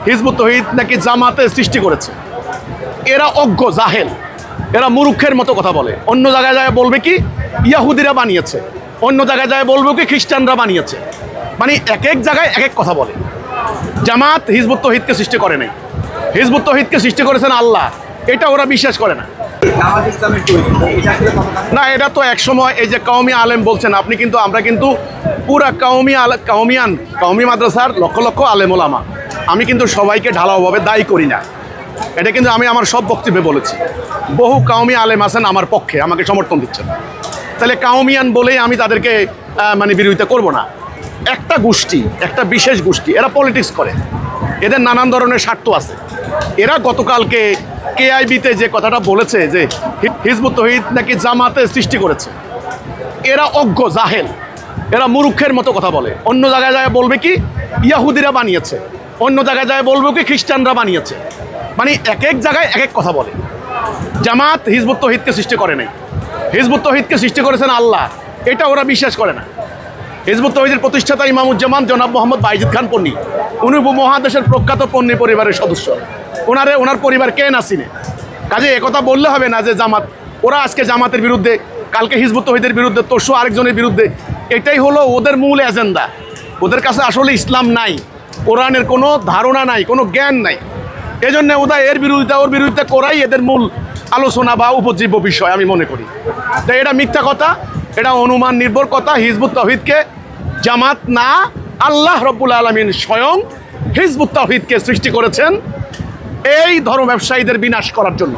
Hizb ut তৌহিদ নাকি জামাতে সৃষ্টি করেছে। এরা অজ্ঞ জাহেল, এরা মূর্খের মতো কথা বলে। অন্য জায়গায় যায় বলবে কি ইয়াহুদিরা বানিয়েছে, অন্য জায়গায় যায় বলবে কি খ্রিস্টানরা বানিয়েছে। মানে এক এক জায়গায় এক এক কথা বলে। জামাত হিজবুত তৌহিদকে সৃষ্টি করে নাই, হিজবুত তৌহিদকে সৃষ্টি করেছেন আল্লাহ, এটা ওরা বিশ্বাস করে না। না, এটা তো একসময় এই যে কওমি আলেম বলছেন আপনি, কিন্তু আমরা কিন্তু পুরা কওমি মাদ্রাসার লক্ষ লক্ষ আলেম ওলামা, আমি কিন্তু সবাইকে ঢালাওভাবে দায়ী করি না। এটা কিন্তু আমি আমার সব বক্তব্যে বলেছি। বহু কওমি আলেম আছেন আমার পক্ষে, আমাকে সমর্থন দিচ্ছেন। তাহলে কাউমিয়ান বলেই আমি তাদেরকে মানে বিরোধিতা করব না। একটা গোষ্ঠী, একটা বিশেষ গোষ্ঠী, এরা পলিটিক্স করে, এদের নানান ধরনের স্বার্থ আছে। এরা গতকালকে কেআইবিতে যে কথাটা বলেছে যে হিজবুত তৌহিদ নাকি জামাতে সৃষ্টি করেছে, এরা অজ্ঞ জাহেল, এরা মূর্খের মতো কথা বলে। অন্য জায়গায় যায় বলবে কি ইয়াহুদিরা বানিয়েছে, অন্য জায়গায় যায় বলবে কি খ্রিস্টানরা বানিয়েছে। মানে এক এক জায়গায় এক এক কথা বলে। জামাত হিজবুত তৌহিদকে সৃষ্টি করে নাই, হিজবুত তৌহিদকে সৃষ্টি করেছেন আল্লাহ, এটা ওরা বিশ্বাস করে না। হিজবুত তৌহিদের প্রতিষ্ঠাতা ইমামুজ্জামান জনাব মোহাম্মদ বাইজিদ খান পন্নী, উনি উপমহাদেশের প্রখ্যাত পন্নী পরিবারের সদস্য। ওনার পরিবার কে না চিনে? কাজে একথা বললে হবে না যে জামাত, ওরা আজকে জামাতের বিরুদ্ধে, কালকে হিজবুত তৌহিদের বিরুদ্ধে, তরশু আরেকজনের বিরুদ্ধে। এটাই হলো ওদের মূল এজেন্ডা। ওদের কাছে আসলে ইসলাম নাই, কোরআনের কোনো ধারণা নাই, কোনো জ্ঞান নাই। এজন্য ওরা এর বিরোধিতা ওর বিরোধিতা করাই এদের মূল আলোচনা বা উপজীব্য বিষয় আমি মনে করি। তাই এটা মিথ্যা কথা, এটা অনুমান নির্ভর কথা। হিজবুত তৌহিদকে জামাত না, আল্লাহ রব্বুল আলামিন স্বয়ং হিজবুত তৌহিদকে সৃষ্টি করেছেন এই ধর্ম ব্যবসায়ীদের বিনাশ করার জন্য।